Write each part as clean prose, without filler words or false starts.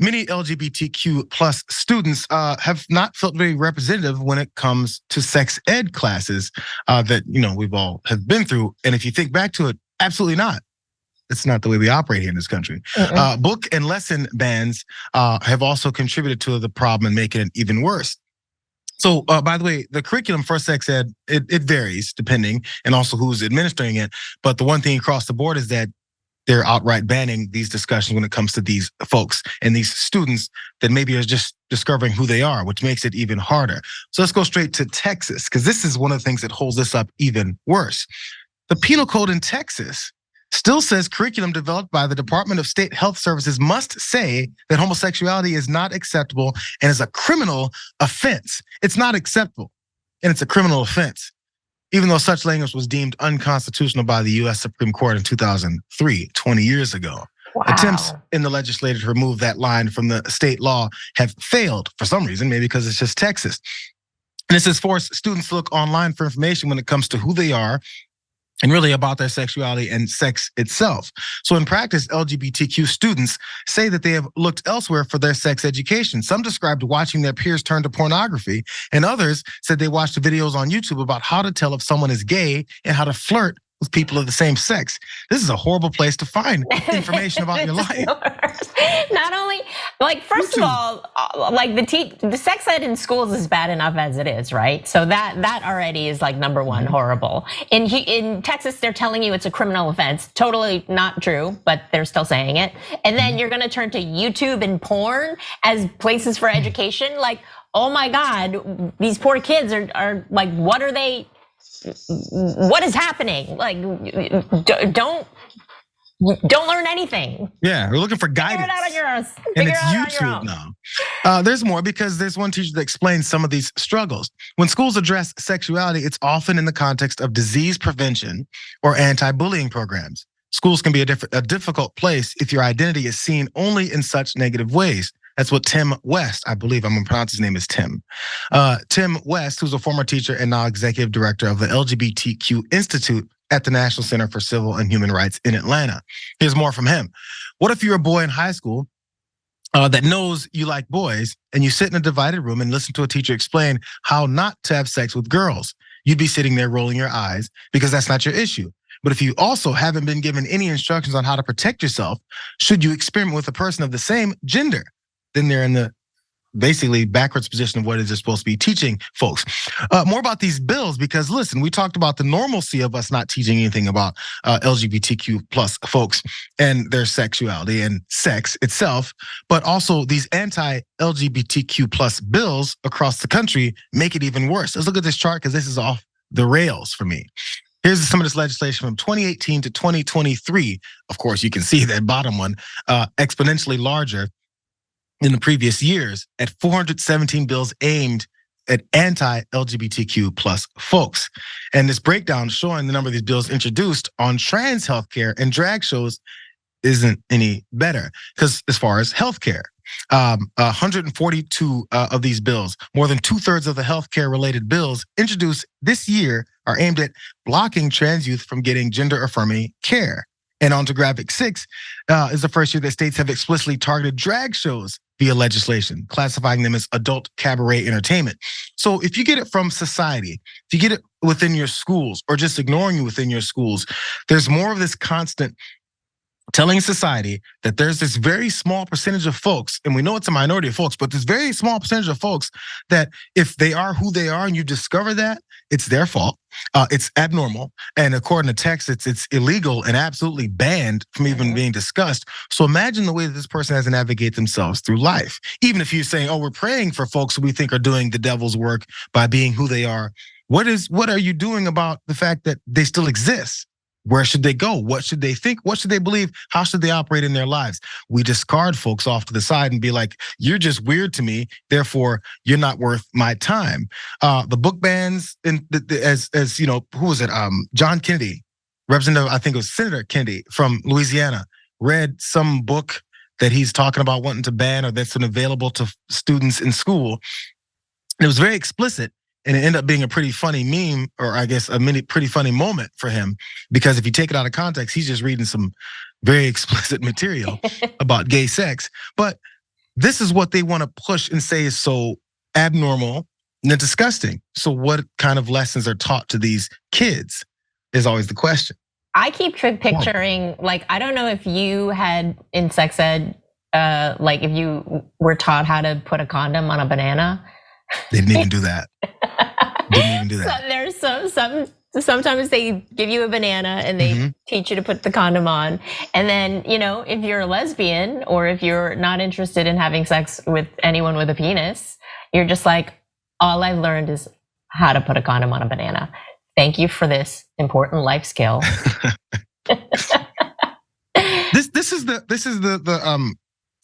Many LGBTQ plus students have not felt very representative when it comes to sex ed classes that we've all have been through. And if you think back to it, absolutely not. It's not the way we operate here in this country. Book and lesson bans have also contributed to the problem and making it even worse. So, by the way, the curriculum for sex ed, it varies depending, and also who's administering it. But the one thing across the board is that they're outright banning these discussions when it comes to these folks and these students that maybe are just discovering who they are, which makes it even harder. So let's go straight to Texas, because this is one of the things that holds this up even worse. The penal code in Texas still says curriculum developed by the Department of State Health Services must say that homosexuality is not acceptable and is a criminal offense. It's not acceptable, and it's a criminal offense, even though such language was deemed unconstitutional by the US Supreme Court in 2003, 20 years ago. Wow. Attempts in the legislature to remove that line from the state law have failed for some reason, maybe because it's just Texas. And this has forced students to look online for information when it comes to who they are and really about their sexuality and sex itself. So in practice, LGBTQ students say that they have looked elsewhere for their sex education. Some described watching their peers turn to pornography, and others said they watched videos on YouTube about how to tell if someone is gay and how to flirt with people of the same sex. This is a horrible place to find information about your life. Not only, first of all, the sex ed in schools is bad enough as it is, right? So that already is number one, horrible. In Texas, they're telling you it's a criminal offense. Totally not true, but they're still saying it. And then you're gonna turn to YouTube and porn as places for education. Oh my God, these poor kids are what are they? What is happening? Don't learn anything. Yeah, we're looking for guidance. Figure it out on your own. And it's YouTube now. There's more, because there's one teacher that explains some of these struggles. When schools address sexuality, it's often in the context of disease prevention or anti-bullying programs. Schools can be a difficult place if your identity is seen only in such negative ways. That's what Tim West, I believe I'm gonna pronounce his name is Tim. Tim West, who's a former teacher and now executive director of the LGBTQ Institute at the National Center for Civil and Human Rights in Atlanta. Here's more from him. What if you're a boy in high school that knows you like boys, and you sit in a divided room and listen to a teacher explain how not to have sex with girls? You'd be sitting there rolling your eyes because that's not your issue. But if you also haven't been given any instructions on how to protect yourself, should you experiment with a person of the same gender, then they're in the basically backwards position of what is it supposed to be teaching folks. More about these bills, because listen, we talked about the normalcy of us not teaching anything about LGBTQ plus folks and their sexuality and sex itself, but also these anti-LGBTQ plus bills across the country make it even worse. Let's look at this chart, because this is off the rails for me. Here's some of this legislation from 2018 to 2023. Of course, you can see that bottom one exponentially larger in the previous years, at 417 bills aimed at anti-LGBTQ plus folks. And this breakdown showing the number of these bills introduced on trans healthcare and drag shows isn't any better. Because as far as healthcare, 142 of these bills, more than 2/3 of the healthcare related bills introduced this year, are aimed at blocking trans youth from getting gender affirming care. And on to graphic 6 is the first year that states have explicitly targeted drag shows via legislation, classifying them as adult cabaret entertainment. So if you get it from society, if you get it within your schools, or just ignoring you within your schools, there's more of this constant telling society that there's this very small percentage of folks, and we know it's a minority of folks, but this very small percentage of folks that if they are who they are and you discover that, it's their fault. It's abnormal. And according to Texas, it's illegal and absolutely banned from even being discussed. So imagine the way that this person has to navigate themselves through life. Even if you're saying, oh, we're praying for folks who we think are doing the devil's work by being who they are. What are you doing about the fact that they still exist? Where should they go? What should they think? What should they believe? How should they operate in their lives? We discard folks off to the side and be like, you're just weird to me, therefore you're not worth my time. The book bans, as you know, who was it? John Kennedy, Representative, I think it was Senator Kennedy from Louisiana, read some book that he's talking about wanting to ban, or that's available to students in school. And it was very explicit. And it ended up being a pretty funny meme, or I guess pretty funny moment for him, because if you take it out of context, he's just reading some very explicit material about gay sex. But this is what they want to push and say is so abnormal and disgusting. So what kind of lessons are taught to these kids is always the question. I keep picturing, like, I don't know if you had in sex ed, like if you were taught how to put a condom on a banana. They didn't even do that. Didn't even do that. So there's sometimes they give you a banana and they teach you to put the condom on. And then, if you're a lesbian or if you're not interested in having sex with anyone with a penis, you're just like, all I've learned is how to put a condom on a banana. Thank you for this important life skill. This is the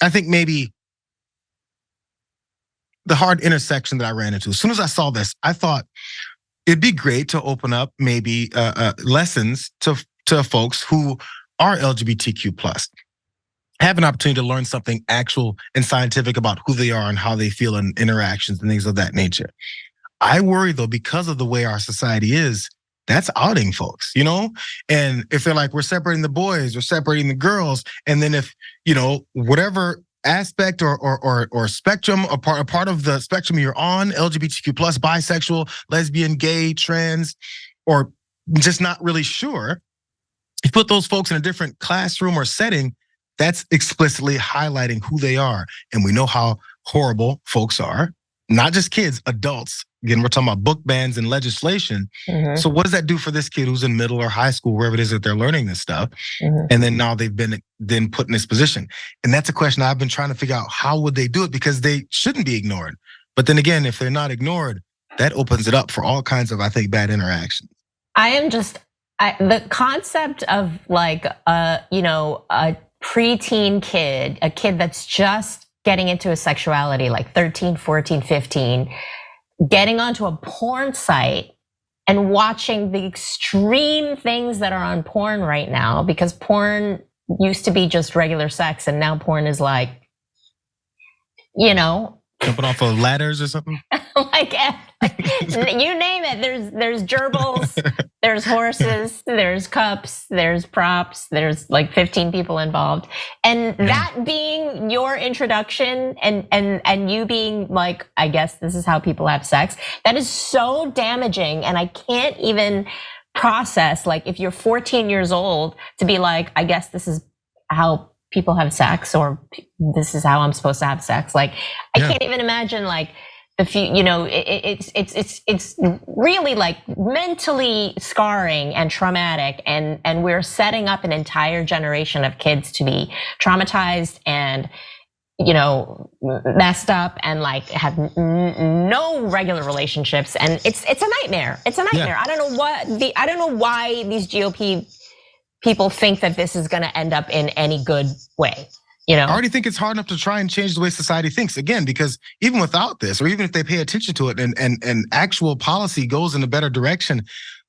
I think maybe the hard intersection that I ran into. As soon as I saw this, I thought it'd be great to open up maybe lessons to folks who are LGBTQ+. Have an opportunity to learn something actual and scientific about who they are and how they feel in interactions and things of that nature. I worry though, because of the way our society is, that's outing folks, And if they're like, we're separating the boys, we're separating the girls, and then if, whatever aspect or spectrum, a part of the spectrum you're on, LGBTQ+, bisexual, lesbian, gay, trans, or just not really sure, you put those folks in a different classroom or setting, that's explicitly highlighting who they are. And we know how horrible folks are, not just kids, adults. Again, we're talking about book bans and legislation. So what does that do for this kid who's in middle or high school, wherever it is that they're learning this stuff? And then now they've been then put in this position. And that's a question I've been trying to figure out, how would they do it? Because they shouldn't be ignored. But then again, if they're not ignored, that opens it up for all kinds of, I think, bad interactions. The concept of like, a preteen kid, a kid that's just getting into his sexuality, like 13, 14, 15, getting onto a porn site and watching the extreme things that are on porn right now, because porn used to be just regular sex and now porn is like, jumping off of ladders or something? like you name it. There's gerbils, there's horses, there's cups, there's props, there's like 15 people involved. And that being your introduction and you being like, I guess this is how people have sex, that is so damaging. And I can't even process, like, if you're 14 years old to be like, I guess this is how people have sex, or this is how I'm supposed to have sex. Like, I can't even imagine like it's really like mentally scarring and traumatic, and we're setting up an entire generation of kids to be traumatized and messed up and like have no regular relationships, and it's a nightmare. It's a nightmare. I don't know why these GOP people think that this is going to end up in any good way. I already think it's hard enough to try and change the way society thinks, again, because even without this, or even if they pay attention to it and actual policy goes in a better direction,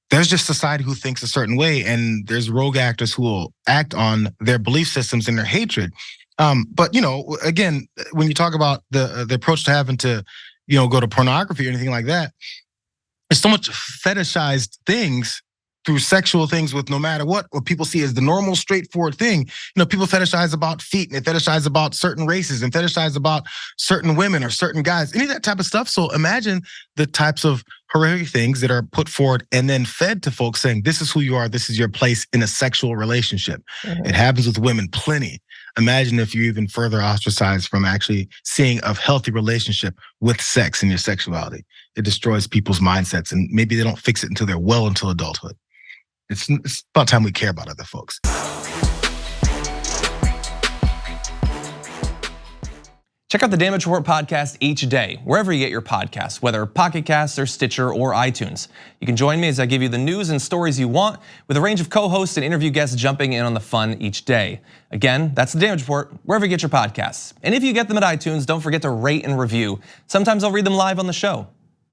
there's just society who thinks a certain way, and there's rogue actors who will act on their belief systems and their hatred. But again, when you talk about the approach to having to, go to pornography or anything like that, there's so much fetishized things through sexual things with no matter what people see as the normal, straightforward thing. People fetishize about feet, and they fetishize about certain races, and fetishize about certain women or certain guys, any of that type of stuff. So imagine the types of horrific things that are put forward and then fed to folks saying, this is who you are, this is your place in a sexual relationship. It happens with women plenty. Imagine if you're even further ostracized from actually seeing a healthy relationship with sex and your sexuality. It destroys people's mindsets, and maybe they don't fix it until they're well into adulthood. It's about time we care about other folks. Check out the Damage Report podcast each day, wherever you get your podcasts, whether Pocket Casts or Stitcher or iTunes. You can join me as I give you the news and stories you want, with a range of co-hosts and interview guests jumping in on the fun each day. Again, that's the Damage Report, wherever you get your podcasts. And if you get them at iTunes, don't forget to rate and review. Sometimes I'll read them live on the show.